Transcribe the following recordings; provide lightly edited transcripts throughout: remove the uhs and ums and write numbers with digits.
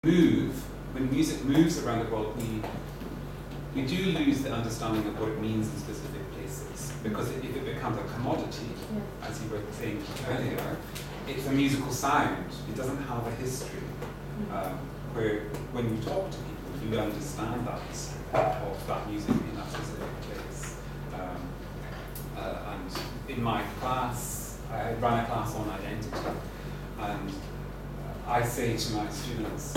when music moves around the world, we do lose the understanding of what it means in specific places. Because if it becomes a commodity, as you were saying earlier, it's a musical sound. It doesn't have a history. Where when you talk to people, you understand that of that music in that specific place. And in my class, I ran a class on identity, and I say to my students,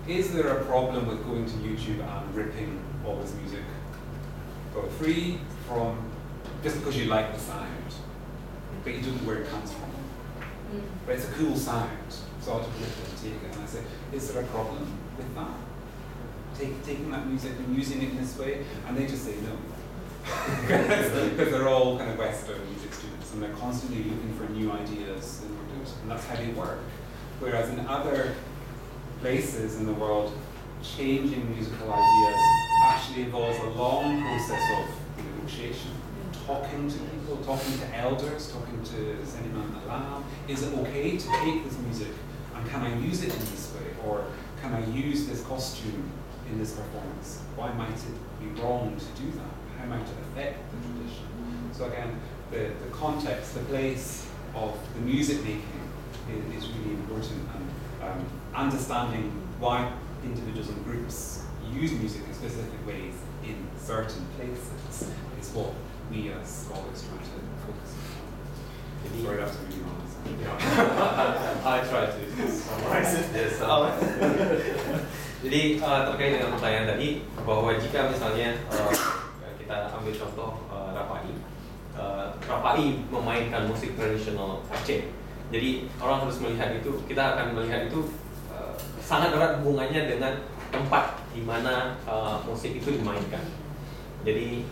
is there a problem with going to YouTube and ripping all this music for free from just because you like the sound, but you don't know where it comes from? But it's a cool sound, so I'll just rip it and take it. And I say, is there a problem with that? Taking that music and using it in this way? And they just say no. Because they're all kind of Western music students, and they're constantly looking for new ideas, and that's how they work. Whereas in other places in the world, changing musical ideas actually involves a long process of negotiation, talking to people, talking to elders, talking to Seniman Alam. Is it okay to take this music, and can I use it in this way, or can I use this costume in this performance? Why might it be wrong to do that? How might it affect the tradition? So again, the context, the place of the music making is really important, and understanding why individuals and groups use music in specific ways in certain places is what we as scholars try to focus on. Sorry, that's really wrong. I try to summarize it. Yes. Jadi terkait dengan pertanyaan tadi, bahwa jika misalnya kita ambil contoh Rapai, Rapai memainkan musik tradisional Aceh. Jadi orang harus melihat itu, kita akan melihat itu sangat erat hubungannya dengan tempat di mana musik itu dimainkan. Jadi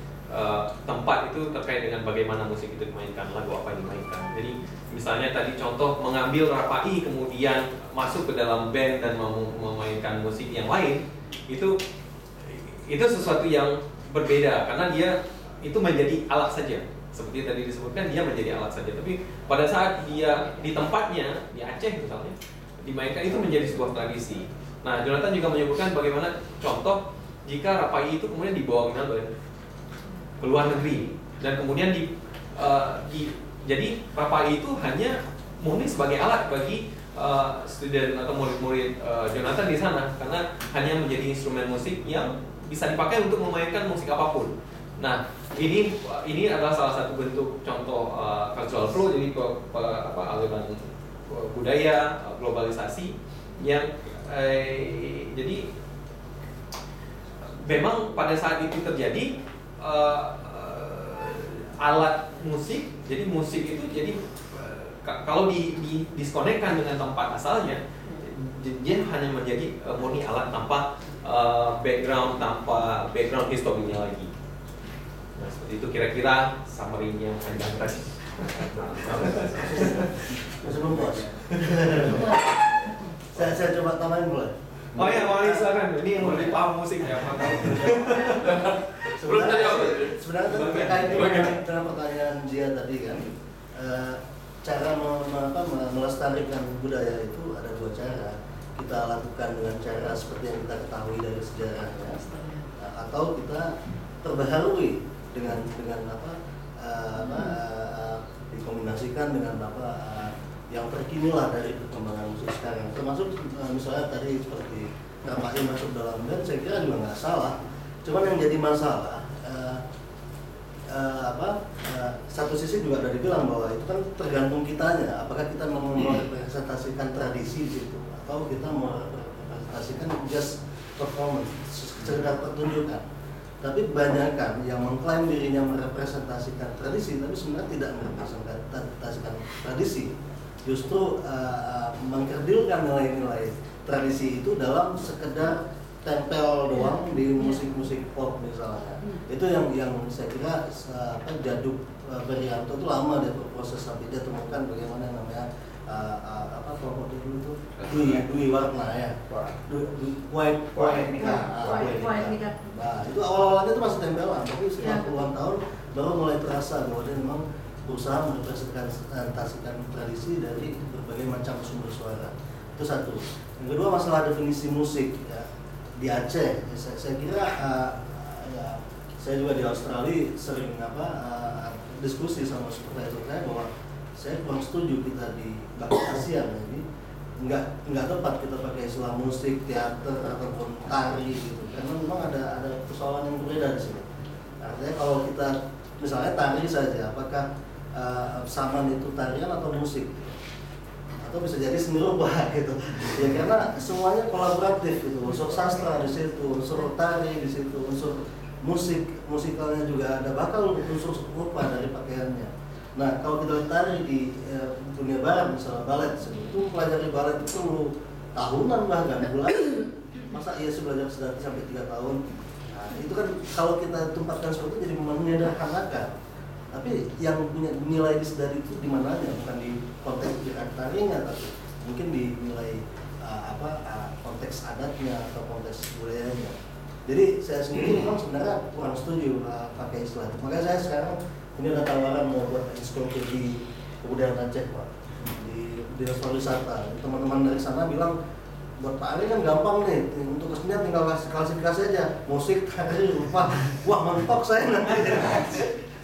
tempat itu terkait dengan bagaimana musik itu dimainkan, lagu apa yang dimainkan. Jadi misalnya tadi contoh mengambil Rapai kemudian masuk ke dalam band dan memainkan musik yang lain, itu sesuatu yang berbeda karena dia itu menjadi alat saja. Seperti tadi disebutkan, dia menjadi alat saja. Tapi pada saat dia di tempatnya, di Aceh misalnya, dimainkan, itu menjadi sebuah tradisi. Nah, Jonathan juga menyebutkan bagaimana contoh jika Rapai itu kemudian dibawa ke Melbourne, ke luar negeri, dan kemudian jadi Rapai itu hanya murni sebagai alat bagi student atau murid-murid Jonathan di sana, karena hanya menjadi instrumen musik yang bisa dipakai untuk memainkan musik apapun. Nah, ini adalah salah satu bentuk contoh cultural flow, jadi aliran budaya, globalisasi yang jadi memang pada saat itu terjadi alat musik, jadi musik itu jadi kalau diskonekkan dengan tempat asalnya, dia hanya menjadi murni alat tanpa background historinya lagi. Nah, seperti itu kira-kira summary-nya panjang tadi. Sebelum bos. Saya coba tambahin boleh? Oh ya, Wali silakan. Ini yang lebih paham musik ya, Sebenarnya terkait dengan pertanyaan Zia tadi kan, cara melestarikan budaya itu ada dua cara. Kita lakukan dengan cara seperti yang kita ketahui dari sejarahnya, atau kita perbaharui dengan dikombinasikan dengan yang terkini lah dari perkembangan musik sekarang. Termasuk misalnya tadi seperti Rapai masuk dalam band, saya kira juga nggak salah. Cuman yang jadi masalah satu sisi juga ada dibilang bahwa itu kan tergantung kitanya, apakah kita mau merepresentasikan tradisi di situ atau kita mau merepresentasikan just performance, sekedar pertunjukan. Tapi kebanyakan yang mengklaim dirinya merepresentasikan tradisi, tapi sebenarnya tidak merepresentasikan tradisi. Justru mengkerdilkan nilai-nilai tradisi itu dalam sekedar tempel doang di musik-musik pop misalnya. Itu yang saya kira Jaduk Berianto itu lama dia berproses sampai dia temukan bagaimana namanya kelompok dulu itu Dwi Warna ya, White Nika. Nah, itu awal-awalnya itu masih tempelan, tapi setelah puluhan tahun baru mulai terasa bahwa dia memang berusaha merepresentasikan tradisi dari berbagai macam sumber suara. Itu satu. Yang kedua masalah definisi musik ya. Di Aceh, saya kira ya, saya juga di Australia sering diskusi sama supervisor saya bahwa saya kurang setuju kita di bagian Asia ini nggak tepat kita pakai istilah musik, teater ataupun tari gitu, karena memang ada persoalan yang berbeda di sini. Artinya kalau kita misalnya tari saja, apakah saman itu tarian atau musik? Atau bisa jadi seni rupa gitu. Ya karena semuanya kolaboratif gitu. Unsur sastra di situ, unsur tari di situ, unsur musikalnya juga ada, bakal unsur rupa dari pakaiannya. Nah, kalau kita tari di dunia barat misalnya balet, itu pelajari balet itu perlu tahunan bahkan bulan. Masa iya sih belajar sampai 3 tahun? Nah, itu kan kalau kita tempatkan seperti itu jadi menyederhanakan. Tapi yang punya nilai dari itu di mananya, bukan di konteks gerakan tarinya, tapi mungkin di nilai konteks adatnya atau konteks budayanya. Jadi saya sendiri memang sebenarnya kurang setuju pakai istilah itu. Makanya saya sekarang ini ada tawaran mau buat ensiklopedia kebudayaan Aceh, Pak, di Dinas Pariwisata. Teman-teman dari sana bilang buat Pak Ali kan gampang nih, untuk kesenian tinggal klasifikasi aja, musik, tari, rupa. Wah, mentok saya nanti.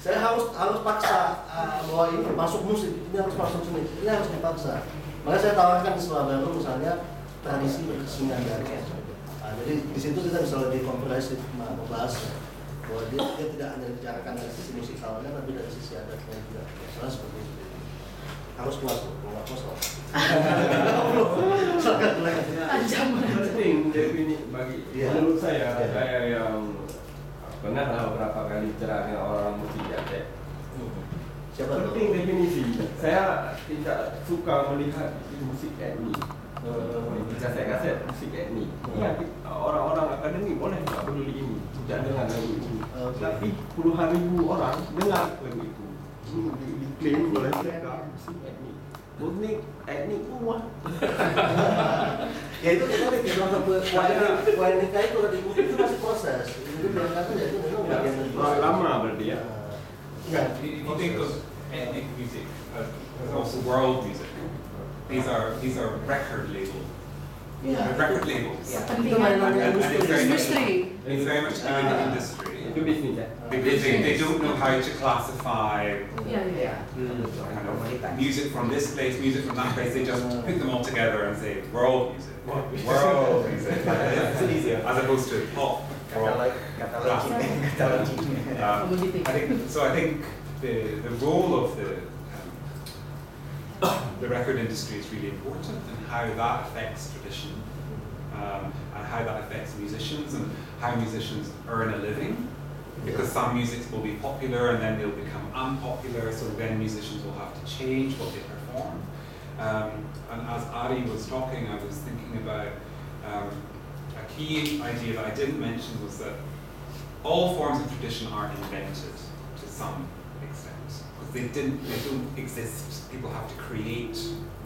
Saya harus paksa bahwa ini masuk musik, ini harus masuk seni, ini harus dipaksa. Makanya saya tawarkan istilah baru misalnya tradisi berkesenian di Aceh. Jadi di situ kita bisa lebih komprehensif membahas bahwa dia tidak hanya dibicarakan dari sisi musikalnya, tapi dari sisi adatnya juga. Misalnya seperti itu. Harus kuat, nggak kosong. Sangat tajam. Penting definisi bagi menurut saya yang pernah beberapa kali bicara dengan orang musik di Aceh. Penting definisi. Saya tidak suka melihat musik etnik. Jika saya kata musik etnik, ya orang-orang akademik boleh nggak peduli ini, tidak dengan lagu ini. Tapi puluhan ribu orang dengar lagu itu. Diklaim oleh mereka musik etnik. Musik etnik semua. Ya itu kita di dalam WNK itu itu masih proses. Itu biarkan saja, itu memang bagian dari proses. Lama berarti ya. Ya, If you think of ethnic music, there's also world music. These are record label. ya. Record labels. Ya. Penting Itu mainan And it's very much, industri. it's very much to do with the industry. Itu bisnis ya. Because they don't know how to classify Iya. kind of music from this place, music from that place. They just put them all together and say world music. World music. As opposed to pop. rock, classic. So I think the role of the record industry is really important, and how that affects tradition, and how that affects musicians, and how musicians earn a living. Because some musics will be popular and then they'll become unpopular, so then musicians will have to change what they perform. And as Ari was talking, I was thinking about a key idea that I didn't mention was that all forms of tradition are invented to some extent, because they don't exist. People have to create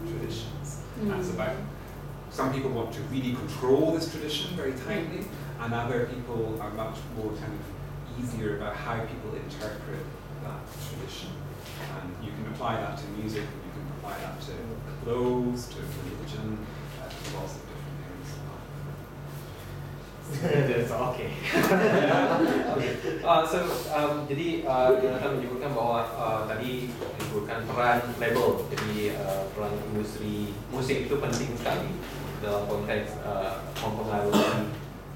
traditions. And it's about, some people want to really control this tradition very tightly, and other people are much more kind of easier about how people interpret that tradition. And you can apply that to music, and you can apply that to clothes, to religion, to lots of different things. That's okay. Jadi Jonathan menyebutkan bahwa tadi menyebutkan peran label, jadi peran industri musik itu penting sekali dalam konteks mempengaruhi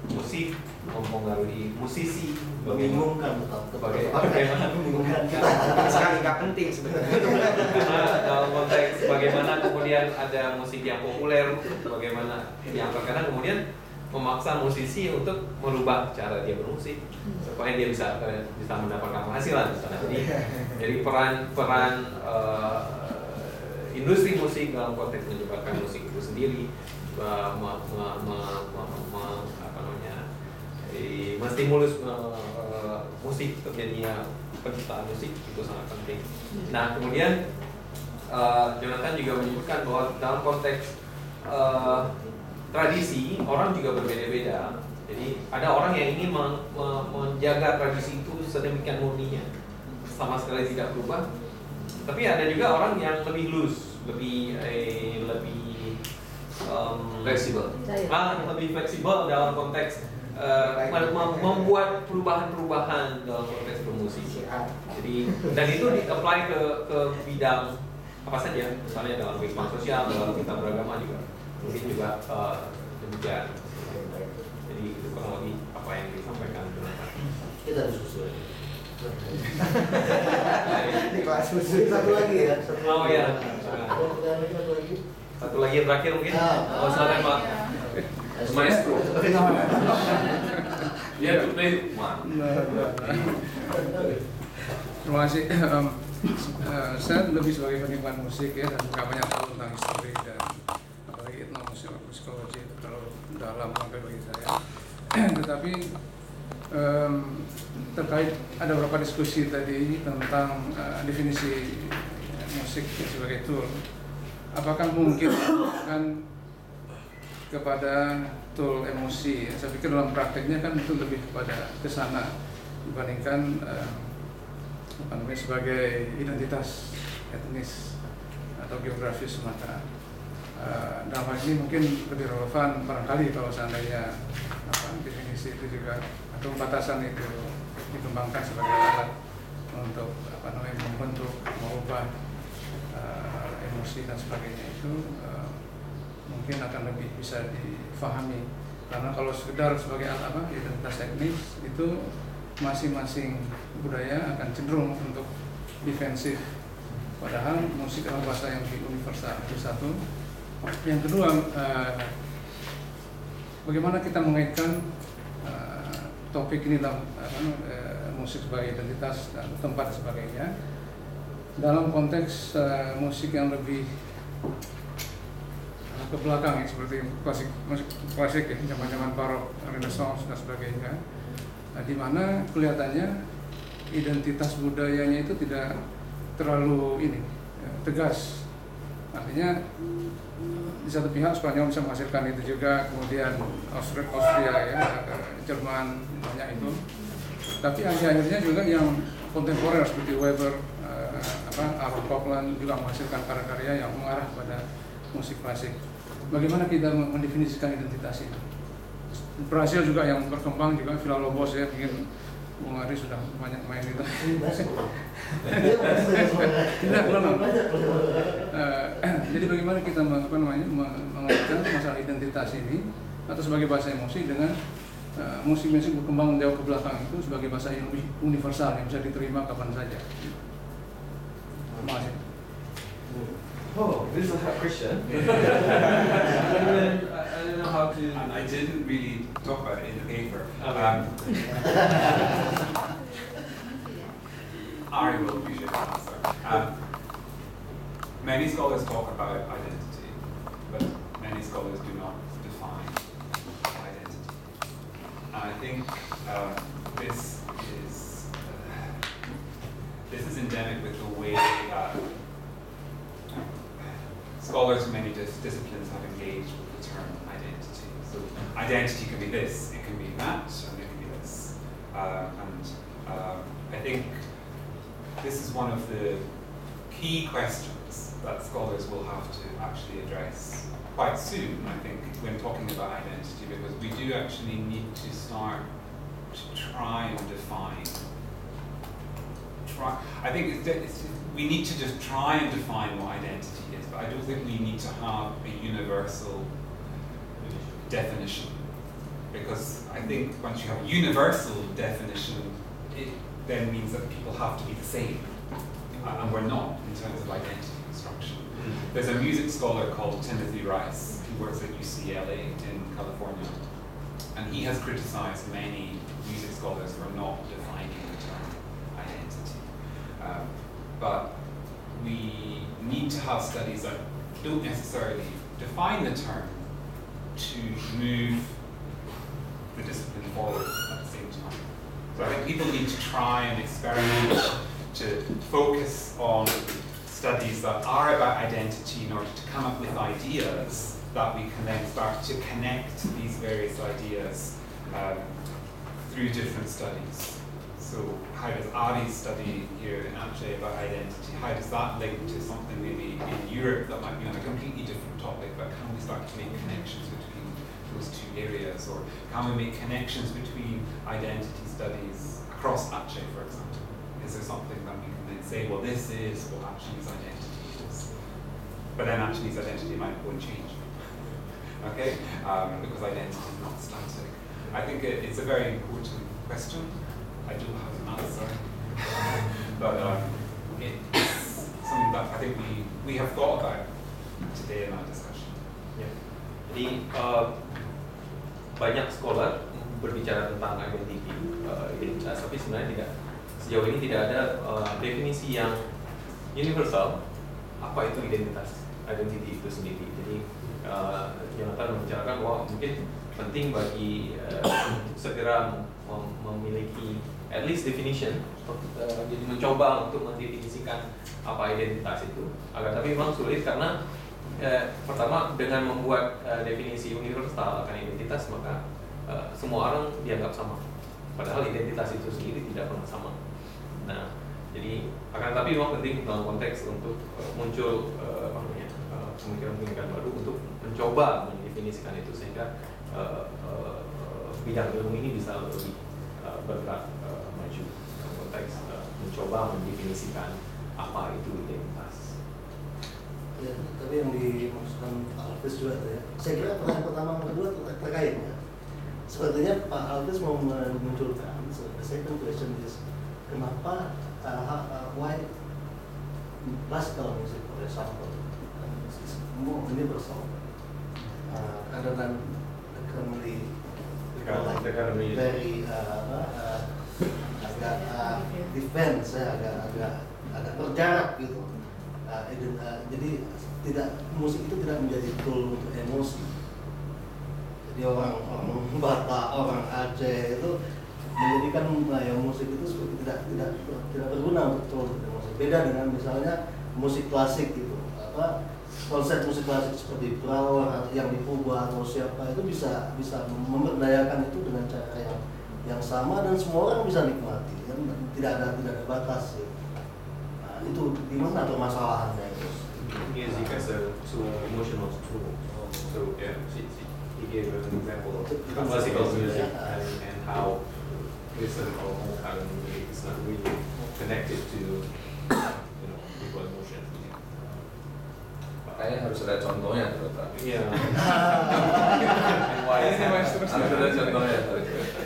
musik, mempengaruhi musisi, Membingungkan bagaimana membingungkan kita. Sekali nggak penting sebenarnya. karena dalam konteks bagaimana kemudian ada musik yang populer, bagaimana yang terkadang kemudian memaksa musisi untuk merubah cara dia bermusik supaya dia bisa mendapatkan penghasilan misalnya. Jadi peran industri musik dalam konteks menyebarkan musik itu sendiri, menstimulus musik, terjadinya penciptaan musik itu sangat penting. Nah kemudian Jonathan juga menyebutkan bahwa dalam konteks tradisi orang juga berbeda-beda. Jadi ada orang yang ingin menjaga tradisi itu sedemikian murninya, sama sekali tidak berubah. Tapi ada juga orang yang lebih loose, lebih fleksibel. Lebih fleksibel dalam konteks membuat perubahan-perubahan dalam konteks bermusik. Jadi dan itu di-apply ke bidang apa saja, misalnya dalam kehidupan sosial, dalam kita beragama juga, mungkin juga demikian. Jadi itu kurang lebih apa yang disampaikan. Kita diskusi. Ini kelas khusus. Satu lagi ya. Oh ya. Satu lagi. Satu lagi yang terakhir mungkin. Oh silakan Pak. Maestro. Ya, terima kasih. Saya lebih sebagai penikmat musik ya, dan nggak banyak tahu tentang histori dan apalagi etnomusikologi itu terlalu dalam sampai bagi saya. Tetapi terkait ada beberapa diskusi tadi tentang definisi musik sebagai tool. Apakah mungkin kan kepada tool emosi? Saya pikir dalam prakteknya kan itu lebih kepada kesana dibandingkan sebagai identitas etnis atau geografis semata. Dalam hal ini mungkin lebih relevan barangkali kalau seandainya definisi itu juga atau batasan itu dikembangkan sebagai alat untuk membentuk, mengubah emosi dan sebagainya itu mungkin akan lebih bisa difahami. Karena kalau sekedar sebagai alat identitas etnis itu masing-masing budaya akan cenderung untuk defensif. Padahal musik adalah bahasa yang lebih universal, itu satu. Yang kedua, bagaimana kita mengaitkan topik ini dalam musik sebagai identitas dan tempat dan sebagainya dalam konteks musik yang lebih ke belakang ya, seperti musik klasik ya, zaman-zaman barok, Renaissance dan sebagainya. Di mana kelihatannya identitas budayanya itu tidak terlalu tegas. Artinya di satu pihak Spanyol bisa menghasilkan itu juga, kemudian Austria ya, Jerman banyak itu. Tapi akhir-akhirnya juga yang kontemporer seperti Weber, Aaron Copland juga menghasilkan karya-karya yang mengarah pada musik klasik. Bagaimana kita mendefinisikan identitas ini? Brasil juga yang berkembang juga, Villa Lobos ya, mungkin Bung Ari sudah banyak main itu. Tidak, belum. Jadi bagaimana kita mengaitkan masalah identitas ini atau sebagai bahasa emosi dengan musik-musik berkembang jauh ke belakang itu sebagai bahasa yang lebih universal yang bisa diterima kapan saja. Terima kasih. Oh, this is a hard question. I don't know how to. And I didn't really talk about it in the paper. Ari will usually answer. Many scholars talk about identity, but many scholars do not define identity. And I think this is endemic with the way scholars from many disciplines have engaged with the term identity. So identity can be this, it can be that, and it can be this. I think this is one of the key questions that scholars will have to actually address quite soon, I think, when talking about identity, because we do actually need to start to try and define. I think we need to just try and define what identity is, but I don't think we need to have a universal definition, because I think once you have a universal definition, it then means that people have to be the same, and we're not in terms of identity construction. There's a music scholar called Timothy Rice, who works at UCLA in California, and he has criticized many music scholars for not defining the term identity. But we need to have studies that don't necessarily define the term to move the discipline forward at the same time. So I think people need to try and experiment to focus on studies that are about identity in order to come up with ideas that we can then start to connect these various ideas through different studies. So how does Ari's study here in Aceh about identity, how does that link to something maybe in Europe that might be on a completely different topic, but can we start to make connections between those two areas, or can we make connections between identity studies across Aceh, for example? Is there something that we can then say, well, this is what Aceh's identity is, but then Aceh's identity might go and change, okay? Because identity is not static. I think it's a very important question. I do have an answer, but it's something that I think we have thought about today in our discussion. Ya. Jadi banyak scholar berbicara tentang identitas, tapi sebenarnya sejauh ini tidak ada definisi yang universal apa itu identity itu sendiri. Jadi Jonathan membicarakan bahwa mungkin penting bagi segera memiliki at least definition, jadi mencoba untuk mendefinisikan apa identitas itu. Tapi memang sulit karena pertama dengan membuat definisi universal akan identitas, maka semua orang dianggap sama, padahal identitas itu sendiri tidak pernah sama. Nah, jadi tapi memang penting dalam konteks untuk muncul pemikiran-pemikiran baru untuk mencoba mendefinisikan itu sehingga bidang ilmu ini bisa lebih bergerak maju dalam konteks mencoba mendefinisikan apa itu identitas. Ya, tapi yang dimaksudkan Pak Alves juga ya. Saya kira pertanyaan pertama dan kedua terkait ya. Sepertinya Pak Alves mau memunculkan the second question is kenapa why classical music, for example, is more universal other than the currently very agak defense ya, agak berjarak gitu. Jadi musik itu tidak menjadi tool untuk emosi. Jadi orang Batak, orang Aceh itu menjadikan musik itu seperti tidak berguna untuk tool untuk emosi. Beda dengan misalnya musik klasik gitu, konsep musik klasik seperti Brouwer yang diubah atau siapa itu bisa memberdayakan itu dengan cara yang sama dan semua orang bisa nikmati, kan? Tidak ada batas gitu. Nah, itu di mana permasalahannya itu? Music as a emotional tool. So yeah, he gave an example of classical music and how listen or whole kind of music is not really connected to people's emotions. Kayaknya harus ada contohnya terutama. Iya. Harus ada contohnya.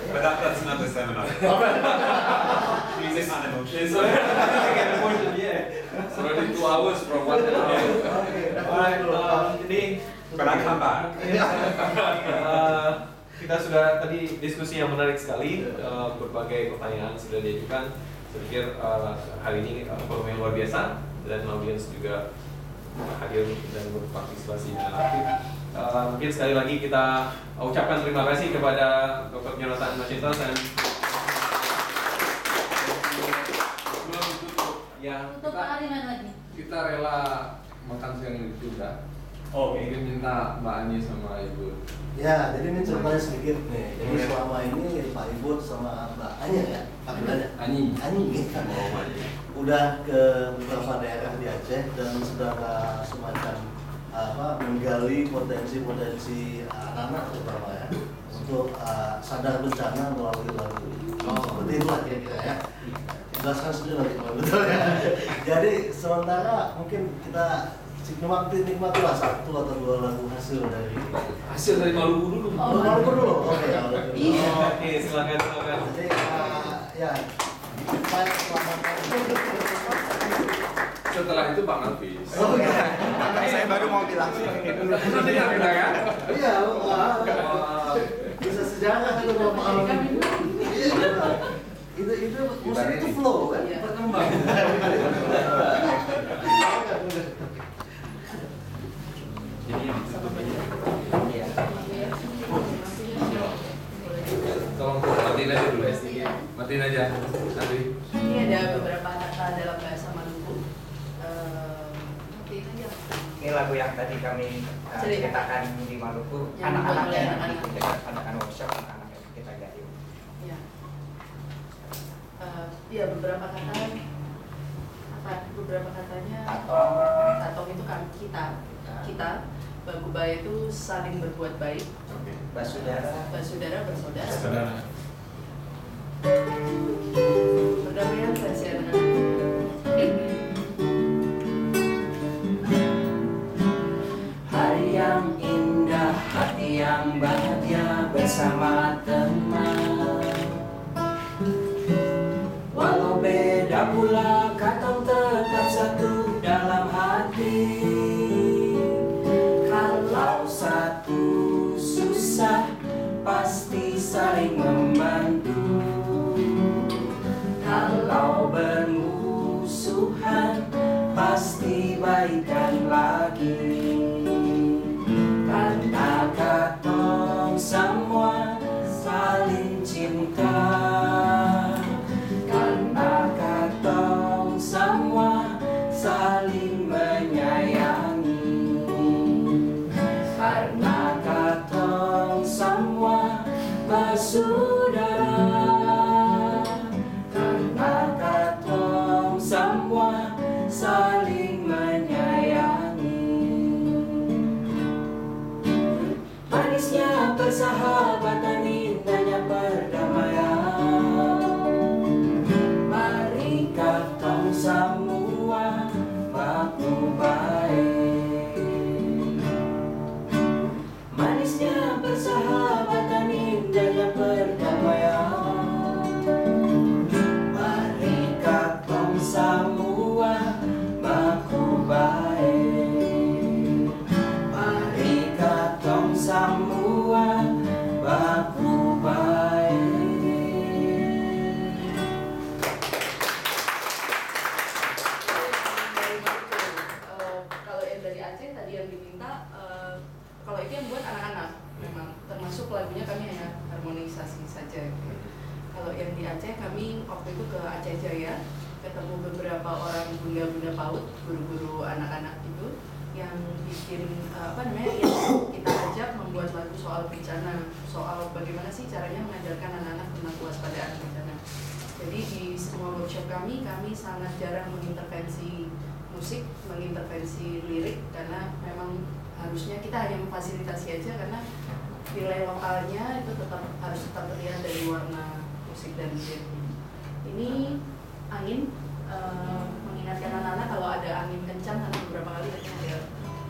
But that's another seminar. Music and emotions. It's already 2 hours from 1 hour. Alright, jadi But I come back. Kita sudah tadi diskusi yang menarik sekali, berbagai pertanyaan sudah diajukan. Saya pikir hari ini forum yang luar biasa dan audiens juga hadir dan berpartisipasi dengan aktif. Mungkin sekali lagi kita ucapkan terima kasih kepada Dr. Jonathan Macintosh dan sebelum tutup ya kita rela makan siang juga. Oke. Mungkin minta Mbak Ani sama Ibu. Ya, jadi ini ceritanya sedikit nih. Jadi selama ini Pak Ibu sama Mbak Anya ya, Ani. Udah ke beberapa daerah di Aceh dan sedang semacam menggali potensi anak-anak terutama ya untuk sadar bencana melalui lagu. Seperti itulah kira-kira ya. Jelaskan sendiri nanti kalau betul ya. Jadi sementara mungkin kita nikmatilah 1 atau 2 lagu hasil dari Maluku dulu. Maluku dulu. Oke, silakan. Jadi ya baik, selamat. Setelah itu Bang Alvis. Saya baru mau bilang. Iya, bisa sejarah itu Pak Alvis. Itu musik itu flow kan, berkembang. Jadi yang ditutup aja. Tolong matiin aja dulu. Matiin aja. Nanti. Ini ada beberapa kata dalam bahasa Maluku. Matiin aja. Ini lagu yang tadi kami ceritakan di Maluku. Yang Anak-anaknya anak-anak. kita adakan workshop, anak-anak kita jadi. Ya. beberapa kata apa? Beberapa katanya tatong itu kan kita bagubaya itu saling berbuat baik. Basudara bersaudara. Perdamaian rahasia anak-anak. Hari yang indah, hati yang bahagia bersama teman. Walau beda pula, katong tetap satu dalam hati. Kalau satu susah, pasti saling membantu. Kalau bermusuhan, pasti baikan lagi. Karena katong semua saling cinta. Karena katong semua saling menyayangi. Karena katong semua bersaudara. Karena katong semua saling menyayangi. Manisnya persahabatan, indahnya perdamaian. Mari katong semua baku baik. Manisnya persahabatan, indahnya perdamaian. Mari katong semua baku baik. Mari katong semua baku baik. Kalau yang dari Aceh tadi yang diminta, kalau itu yang buat anak-anak memang termasuk lagunya kami hanya harmonisasi saja. Kalau yang di Aceh kami waktu itu ke Aceh Jaya ketemu beberapa orang bunda-bunda PAUD, guru-guru anak-anak itu yang bikin yang kita ajak membuat lagu soal bencana, soal bagaimana sih caranya mengajarkan anak-anak tentang kewaspadaan bencana. Jadi di semua workshop kami sangat jarang mengintervensi musik, mengintervensi lirik karena memang harusnya kita hanya memfasilitasi aja karena nilai lokalnya itu harus tetap terlihat dari warna musik dan lirik. Ini angin, mengingatkan anak-anak kalau ada angin kencang karena beberapa kali tadi ada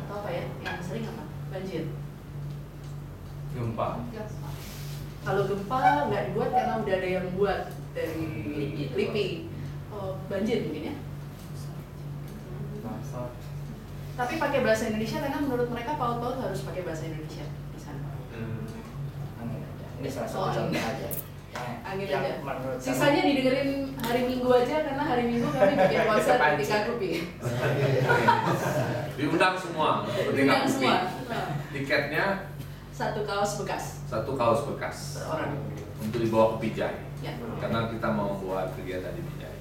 atau apa ya yang sering apa? Banjir. Gempa. Kalau gempa nggak dibuat karena udah ada yang buat dari LIPI. Banjir mungkin ya. Tapi pakai bahasa Indonesia karena menurut mereka PAUD harus pakai bahasa Indonesia di sana. Ini salah satu contoh aja. Angin aja. Sisanya didengerin hari Minggu aja karena hari Minggu kami bikin konser di Kakupi. Diundang semua. Diundang semua. Tiketnya satu kaos bekas. Per orang. Untuk dibawa ke Pijai. Ya. Karena kita mau buat kegiatan di Pijai.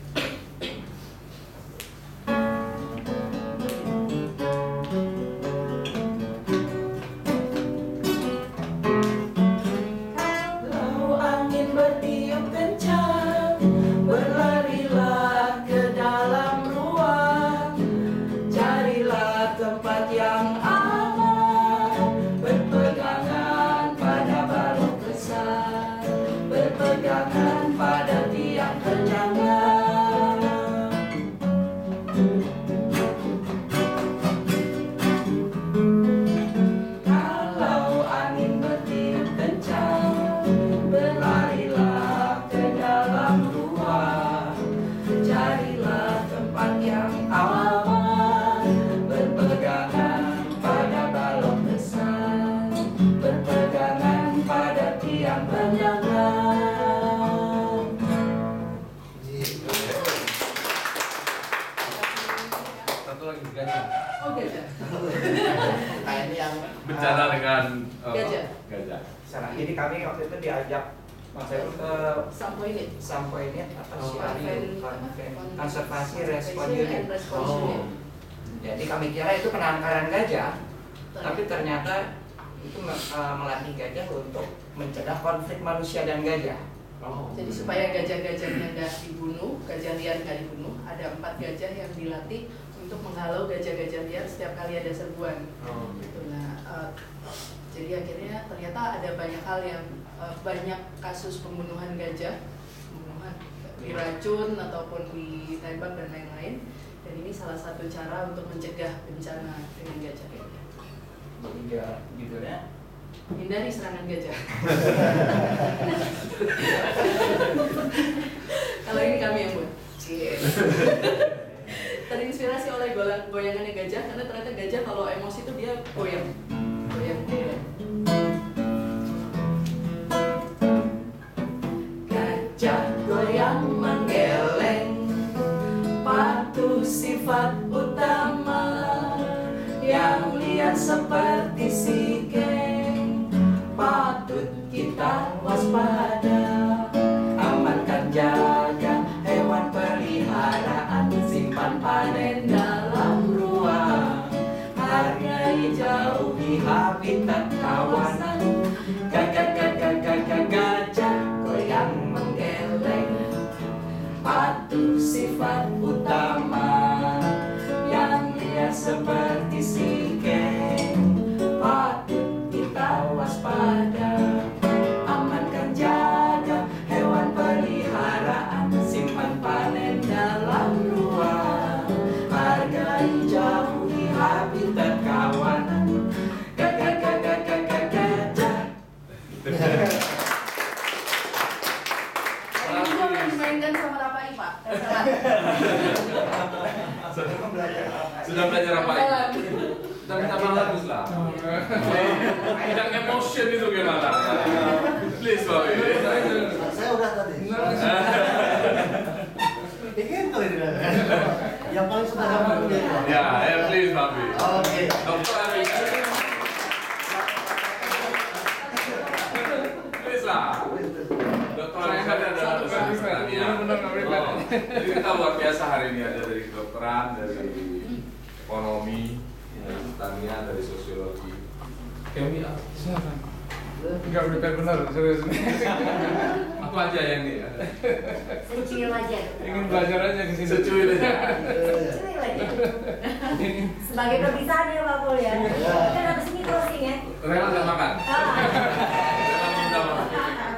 Bencana dengan gajah. Sana. Jadi kami waktu itu diajak Mas Heru ke Sampo ini konservasi respon unit. Jadi kami kira itu penangkaran gajah, tapi ternyata itu melatih gajah untuk mencegah konflik manusia dan gajah. Jadi supaya gajah-gajahnya nggak dibunuh, gajah liar nggak dibunuh, ada 4 gajah yang dilatih untuk menghalau gajah-gajah liar setiap kali ada serbuan. Gitu. Nah, jadi akhirnya ternyata ada banyak hal yang banyak kasus pembunuhan gajah, pembunuhan diracun ataupun ditembak dan lain-lain. Dan ini salah satu cara untuk mencegah bencana dengan gajah. Jadi judulnya hindari serangan gajah. Kalau ini kami yang buat. Terinspirasi oleh goyangannya gajah, karena ternyata gajah kalau emosi itu dia goyang. gajah goyang menggeleng, patuh sifat utama, yang liar seperti si geng, patut kita waspada. Amankan jaga hewan peliharaan, simpan panen dalam ruang, hargai jauhi habitat kawasan. Gajah goyang menggeleng, patuh sifat utama, yang liar seperti si geng, patut kita waspada. Amankan jaga hewan peliharaan, simpan panen dalam ruang, hargai jauhi habitat kawanan. Gajah. Ini juga pernah dimainkan sama Rapai, Pak. Sudah belajar apa? Kita minta bagus lah. Yang emotion itu gimana? Please, Pak. Saya udah tadi. Ingin tuh ini. Yang paling sudah gampang dia. Ya, please, Pak. Oke. Dokter Abi. Please lah. Dokter Abi kan ada Jadi kita luar biasa hari ini, ada dari kedokteran, dari ekonomi, dari pertanian, dari sosiologi. Kimia. Enggak prepare benar, serius. Apa aja yang ini ada? Secuil aja. Ingin belajar aja ke sini. Secuil aja. Secuil aja. Sebagai perpisahan ya Pak Pul ya. Kan habis ini closing ya. Rela nggak makan? Rela minta makan.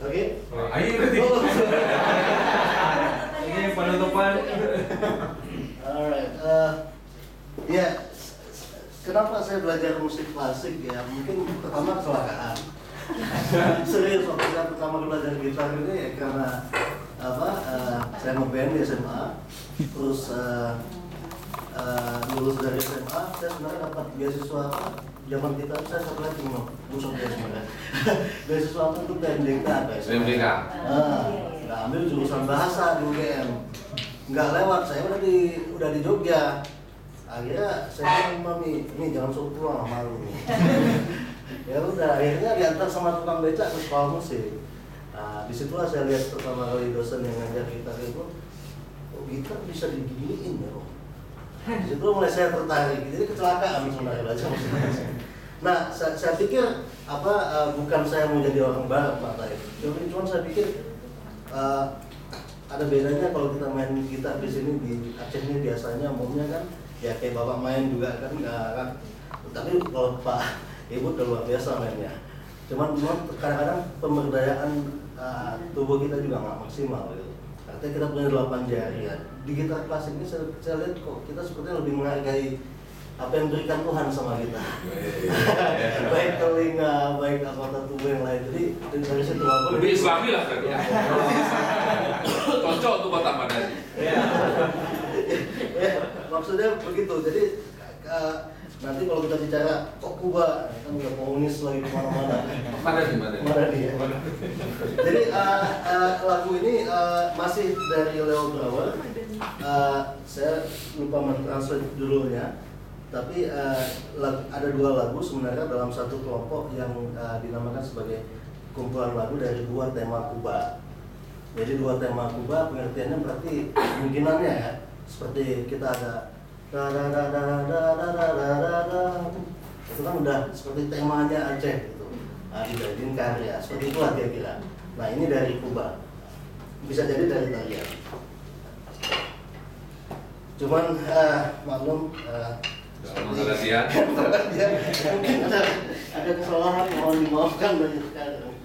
Oke. Ayo berarti. Ini penutupan. Alright. Ya, kenapa saya belajar musik klasik ya? Mungkin pertama kecelakaan. Serius, waktu saya pertama belajar gitar ini ya karena apa? Saya ngeband di SMA, terus lulus dari SMA, saya sebenarnya dapat beasiswa apa? Zaman kita saya satu lagi musuh dia sebenarnya. Beasiswa untuk PMDK, PMDK. Nggak ambil jurusan bahasa di UGM, nggak lewat. Saya udah di Jogja. Akhirnya saya bilang mami, ini jangan suruh pulang, malu nih. Ya udah, akhirnya diantar sama tukang becak ke sekolah musik. Nah, disitulah saya lihat pertama kali dosen yang ngajar gitar itu, oh gitar bisa diginiin ya, Om. Di situ mulai saya tertarik. Jadi kecelakaan sebenarnya belajar musik. Nah, saya pikir bukan saya mau jadi orang barat Pak Taib. Cuma saya pikir ada bedanya kalau kita main gitar di sini di Aceh ini biasanya umumnya kan ya kayak bapak main juga kan kan. Tapi kalau Pak Ibu udah luar biasa mainnya. Cuman kadang-kadang pemberdayaan tubuh kita juga nggak maksimal gitu. Artinya kita punya 8 jari ya. Di gitar klasik ini saya lihat kok kita sepertinya lebih menghargai apa yang diberikan Tuhan sama kita. Baik telinga, baik anggota tubuh yang lain. Jadi dari situ apa? Lebih Islami lah kan. Cocok untuk kota Madani. Ya, maksudnya begitu. Jadi nanti kalau kita bicara kok Kuba kan udah komunis lagi kemana-mana. Madani ya. Jadi lagu ini masih dari Leo Brouwer. Saya lupa mentranslate judulnya. Tapi ada 2 lagu sebenarnya dalam satu kelompok yang dinamakan sebagai kumpulan lagu dari 2 tema Kuba. Jadi 2 tema Kuba pengertiannya berarti kemungkinannya ya seperti kita ada itu kan udah seperti temanya Aceh gitu. dibanding karya, seperti itulah kira-kira. Nah ini dari Kuba, bisa jadi dari tarian. Cuman maklum latihan. Mungkin ada kesalahan, mohon dimaafkan banyak sekali.